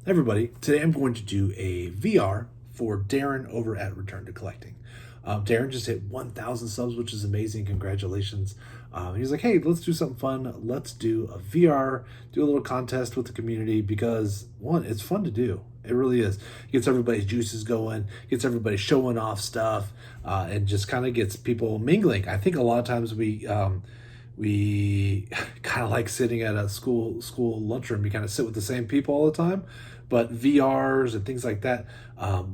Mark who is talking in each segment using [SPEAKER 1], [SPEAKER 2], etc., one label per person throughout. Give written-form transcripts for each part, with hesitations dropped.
[SPEAKER 1] Everybody, today I'm going to do a VR for Darren over at Return to Collecting. Darren just hit 1,000 subs, which is amazing. Congratulations. He's like, hey, let's do something fun. Let's do a VR, do a little contest with the community because, one, it's fun to do. It really is. Gets everybody's juices going, gets everybody showing off stuff, and just kind of gets people mingling. I think a lot of times we kind of like sitting at a school lunchroom. You kind of sit with the same people all the time, but VRs and things like that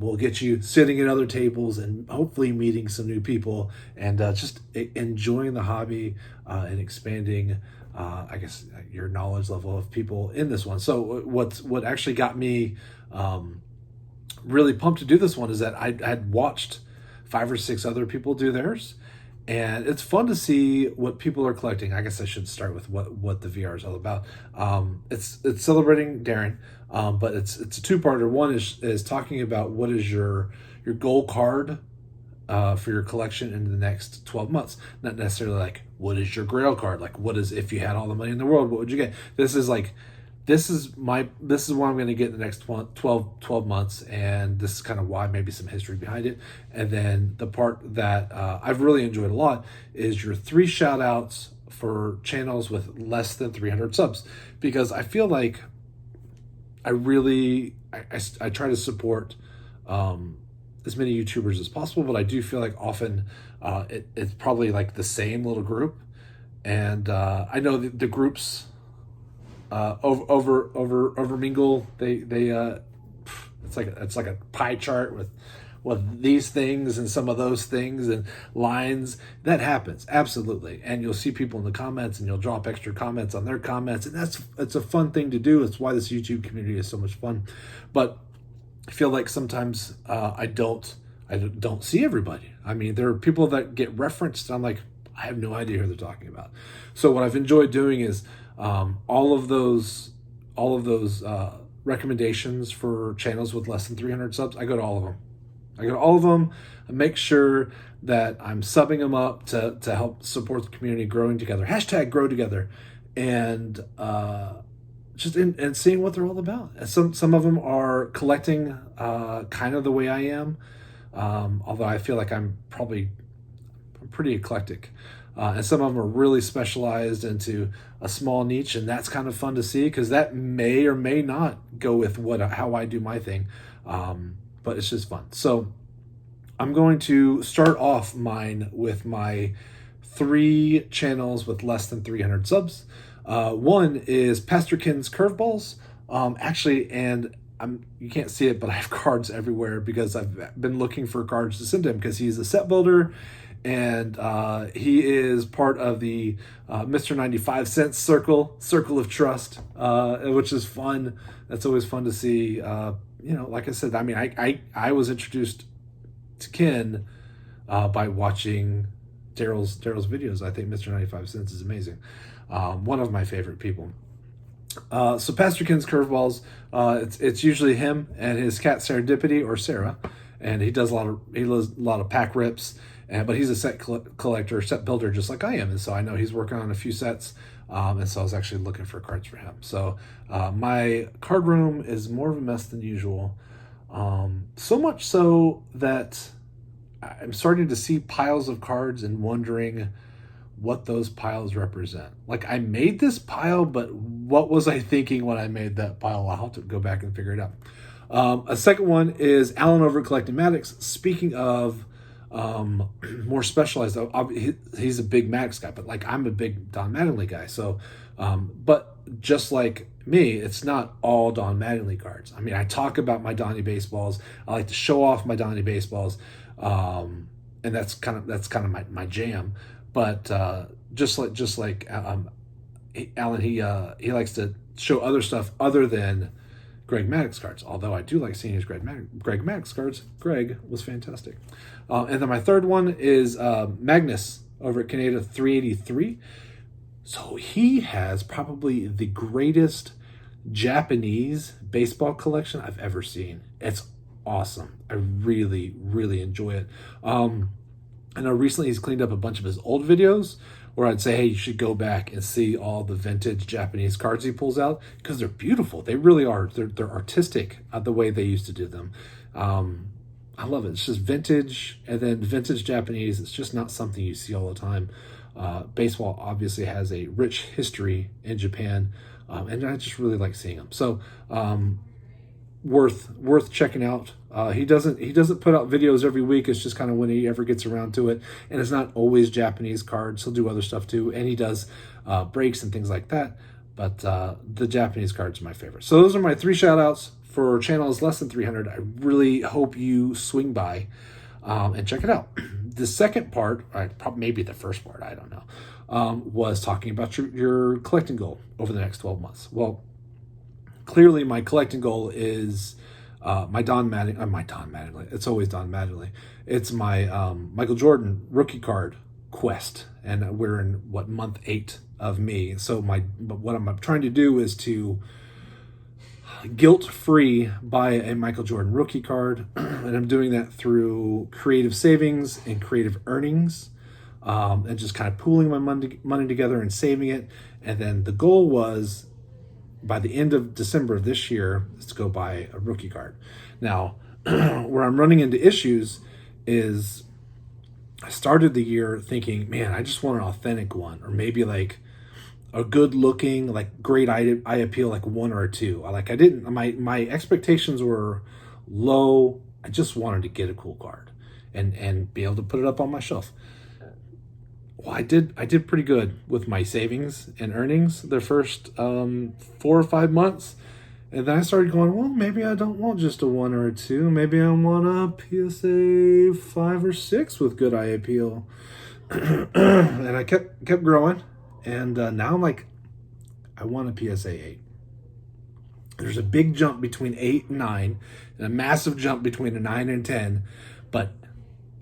[SPEAKER 1] will get you sitting at other tables and hopefully meeting some new people and just enjoying the hobby and expanding, I guess, your knowledge level of people in this one. So what actually got me really pumped to do this one is that I'd watched 5 or 6 other people do theirs. And it's fun to see what people are collecting. I guess I should start with what the VR is all about. It's celebrating Darren, but it's a two-parter. One is talking about what is your goal card for your collection in the next 12 months. Not necessarily like what is your grail card, like what is, if you had all the money in the world, what would you get? This is what I'm going to get in the next 12 months, and this is kind of why, maybe some history behind it. And then the part that I've really enjoyed a lot is your 3 shout outs for channels with less than 300 subs, because I feel like I try to support as many YouTubers as possible, but I do feel like often it's probably like the same little group, and I know the groups over mingle. They it's like a pie chart with these things and some of those things and lines. That happens, absolutely. And you'll see people in the comments and you'll drop extra comments on their comments, and it's a fun thing to do. It's why this YouTube community is so much fun. But I feel like sometimes I don't see everybody. I mean, there are people that get referenced and I'm like, I have no idea who they're talking about. So what I've enjoyed doing is all of those recommendations for channels with less than 300 subs. I go to all of them. I make sure that I'm subbing them up to help support the community growing together. #grow together, and just and seeing what they're all about. Some of them are collecting kind of the way I am, although I feel like I'm pretty eclectic. And some of them are really specialized into a small niche, and that's kind of fun to see because that may or may not go with how I do my thing, but it's just fun. So I'm going to start off mine with my 3 channels with less than 300 subs. One is Pastor Ken's Curveballs, actually, and you can't see it, but I have cards everywhere because I've been looking for cards to send to him because he's a set builder. And he is part of the Mr. 95 Cents circle of trust, which is fun. That's always fun to see. Like I said, I mean, I was introduced to Ken by watching Daryl's videos. I think Mr. 95 Cents is amazing. One of my favorite people. So Pastor Ken's Curveballs, it's usually him and his cat Serendipity, or Sarah, and he does a lot of pack rips. But he's a set collector, set builder, just like I am. And so I know he's working on a few sets. And so I was actually looking for cards for him. So my card room is more of a mess than usual. So much so that I'm starting to see piles of cards and wondering what those piles represent. Like, I made this pile, but what was I thinking when I made that pile? I'll have to go back and figure it out. A second one is Alan over Collecting Maddox. Speaking of more specialized, he's a big Maddox guy, but like I'm a big Don Mattingly guy. So, but just like me, it's not all Don Mattingly cards. I mean, I talk about my Donnie baseballs. I like to show off my Donnie baseballs, and that's kind of my jam. But just like Alan, he likes to show other stuff other than Greg Maddox cards, although I do like seeing his Greg Maddox cards. Greg was fantastic. And then my third one is Magnus over at Canada 383. So he has probably the greatest Japanese baseball collection I've ever seen. It's awesome. I really, really enjoy it. I know recently he's cleaned up a bunch of his old videos Or I'd say, hey, you should go back and see all the vintage Japanese cards he pulls out because they're beautiful. They really are. They're artistic the way they used to do them. I love it. It's just vintage, and then vintage Japanese. It's just not something you see all the time. Baseball obviously has a rich history in Japan, and I just really like seeing them. So worth checking out. He doesn't put out videos every week. It's just kind of when he ever gets around to it, and it's not always Japanese cards. He'll do other stuff too, and he does breaks and things like that. But the Japanese cards are my favorite. So those are my 3 shout outs for channels less than 300. I really hope you swing by and check it out. The second part, probably maybe the first part, I don't know, was talking about your collecting goal over the next 12 months. Well, clearly my collecting goal is my Don Mattingly. It's always Don Mattingly. It's my Michael Jordan rookie card quest, and we're in month 8 of me. So what I'm trying to do is to guilt-free buy a Michael Jordan rookie card, and I'm doing that through creative savings and creative earnings, and just kind of pooling my money together and saving it. And then the goal was, by the end of December of this year, is to go buy a rookie card. Now, where I'm running into issues is I started the year thinking, man, I just want an authentic one, or maybe like a good looking, like great eye appeal, like 1 or 2. My expectations were low. I just wanted to get a cool card and be able to put it up on my shelf. Well, I did pretty good with my savings and earnings the first 4 or 5 months. And then I started going, well, maybe I don't want just a 1 or a 2. Maybe I want a PSA 5 or 6 with good eye appeal. And I kept growing. And now I'm like, I want a PSA 8. There's a big jump between 8 and 9, and a massive jump between a 9 and 10. But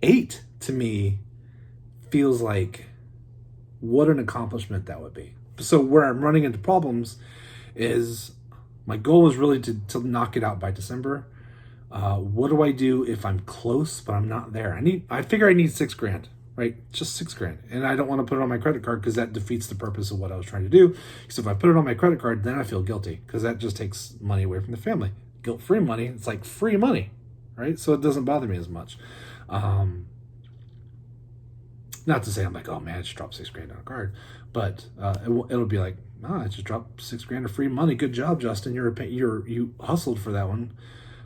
[SPEAKER 1] 8, to me, feels like what an accomplishment that would be. So where I'm running into problems is my goal is really to knock it out by December. What do I do if I'm close, but I'm not there? I figure I need $6,000. Right? Just $6,000. And I don't want to put it on my credit card because that defeats the purpose of what I was trying to do. Because if I put it on my credit card, then I feel guilty because that just takes money away from the family. Guilt-free money, it's like free money, right? So it doesn't bother me as much. Not to say I'm like, oh man, I just dropped $6,000 on a card, but it'll be like, I just dropped $6,000 of free money. Good job, Justin. You hustled for that one,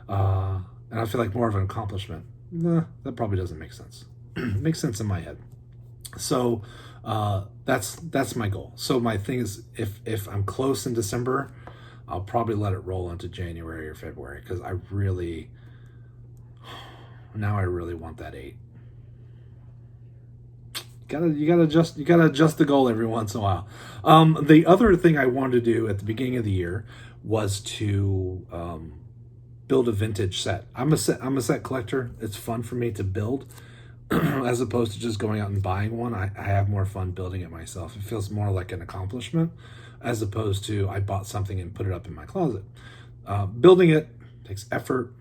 [SPEAKER 1] and I feel like more of an accomplishment. Nah, that probably doesn't make sense. Makes sense in my head. So that's my goal. So my thing is, if I'm close in December, I'll probably let it roll into January or February because I really want that 8. You gotta adjust the goal every once in a while. The other thing I wanted to do at the beginning of the year was to build a vintage set. I'm a set collector. It's fun for me to build. As opposed to just going out and buying one. I have more fun building it myself. It feels more like an accomplishment as opposed to I bought something and put it up in my closet. Building it takes effort.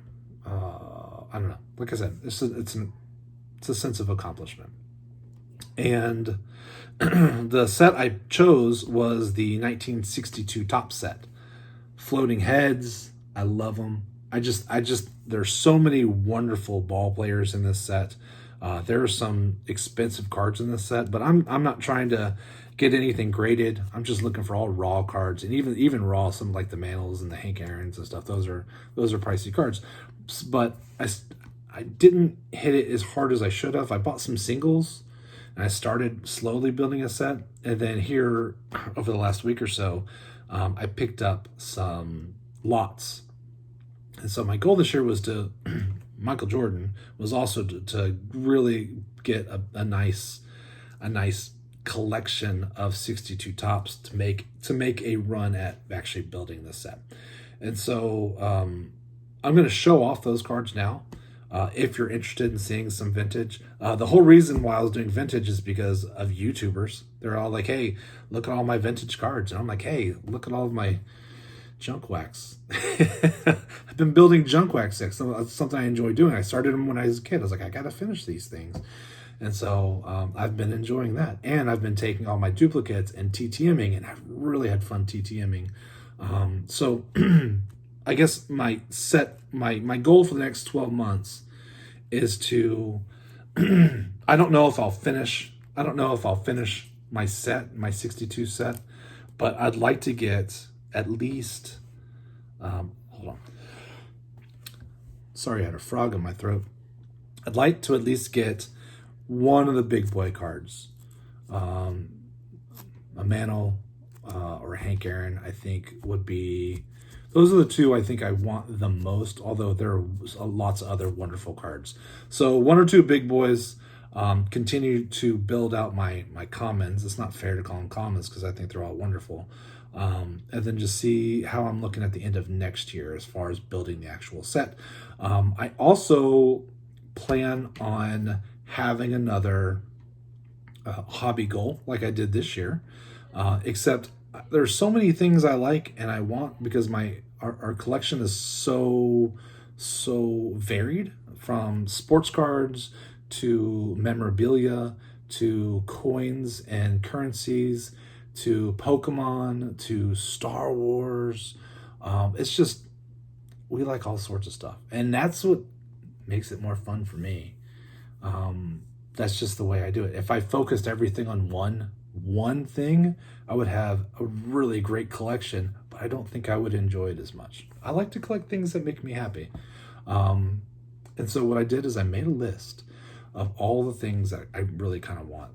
[SPEAKER 1] I don't know. Like I said, it's a sense of accomplishment. And the set I chose was the 1962 top set. Floating heads. I love them. There's so many wonderful ball players in this set. There are some expensive cards in this set, but I'm not trying to get anything graded. I'm just looking for all raw cards, and even raw, some like the Mantles and the Hank Aaron's and stuff. Those are pricey cards, but I didn't hit it as hard as I should have. I bought some singles, and I started slowly building a set, and then here over the last week or so, I picked up some lots, and so my goal this year was to. Michael Jordan was also to really get a nice collection of 62 tops to make a run at actually building this set. And so I'm going to show off those cards now. If you're interested in seeing some vintage, the whole reason why I was doing vintage is because of YouTubers. They're all like, hey, look at all my vintage cards. And I'm like, hey, look at all of my junk wax. I've been building junk wax decks. That's something I enjoy doing. I started them when I was a kid. I was like, I gotta finish these things. And so I've been enjoying that. And I've been taking all my duplicates and TTMing, and I've really had fun TTMing. So I guess my goal for the next 12 months is to, I don't know if I'll finish my set, my 62 set, but I'd like to get at least, hold on. Sorry, I had a frog in my throat. I'd like to at least get one of the big boy cards. A Mano or a Hank Aaron, I think would be, those are the two I think I want the most, although there are lots of other wonderful cards. So one or two big boys, continue to build out my commons. It's not fair to call them commons because I think they're all wonderful. And then just see how I'm looking at the end of next year as far as building the actual set. I also plan on having another hobby goal like I did this year, except there's so many things I like and I want, because our collection is so varied, from sports cards to memorabilia to coins and currencies to Pokemon to Star Wars. It's just, we like all sorts of stuff, and that's what makes it more fun for me. That's just the way I do it. If I focused everything on one thing, I would have a really great collection, but I don't think I would enjoy it as much. I like to collect things that make me happy. And so what I did is I made a list of all the things that I really kind of want,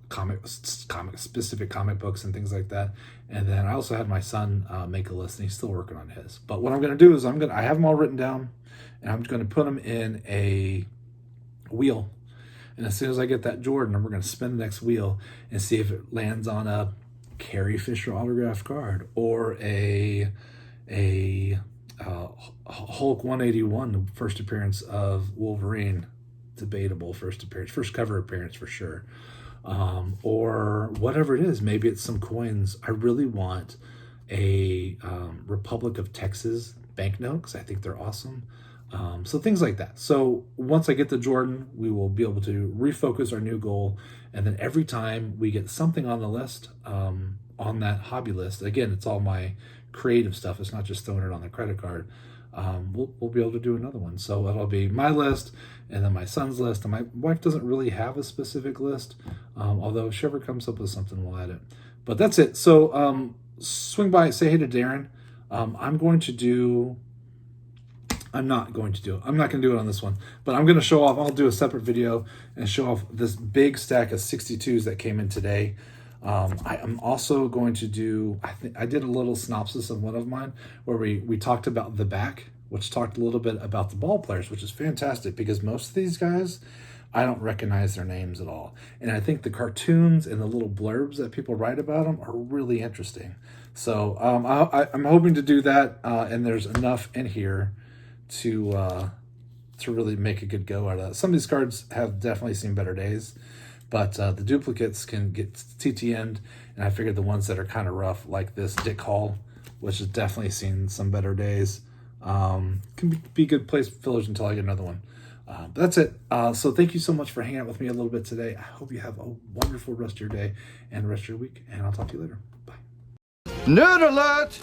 [SPEAKER 1] specific comic books and things like that. And then I also had my son make a list, and he's still working on his. But what I'm going to do is I have them all written down, and I'm going to put them in a wheel. And as soon as I get that Jordan, we're going to spin the next wheel and see if it lands on a Carrie Fisher autographed card or a Hulk 181, the first appearance of Wolverine. Debatable first cover appearance for sure. Or whatever it is. Maybe it's some coins. I really want a Republic of Texas banknote because I think they're awesome. So things like that. So once I get the Jordan, we will be able to refocus our new goal. And then every time we get something on the list, on that hobby list, again, it's all my creative stuff. It's not just throwing it on the credit card. We'll be able to do another one. So it'll be my list and then my son's list. And my wife doesn't really have a specific list. Although if she ever comes up with something, we'll add it. But that's it. So swing by, say hey to Darren. I'm not going to do it on this one, but I'm going to show off. I'll do a separate video and show off this big stack of 62s that came in today. I am also going to do, I did a little synopsis of one of mine where we talked about the back, which talked a little bit about the ball players, which is fantastic because most of these guys, I don't recognize their names at all. And I think the cartoons and the little blurbs that people write about them are really interesting. So I'm hoping to do that, and there's enough in here to really make a good go out of that. Some of these cards have definitely seen better days, but the duplicates can get TTN'd, and I figured the ones that are kind of rough, like this Dick Hall, which has definitely seen some better days, can be good place fillers until I get another one. But that's it. So thank you so much for hanging out with me a little bit today. I hope you have a wonderful rest of your day and the rest of your week, and I'll talk to you later. Bye.
[SPEAKER 2] Nerd alert!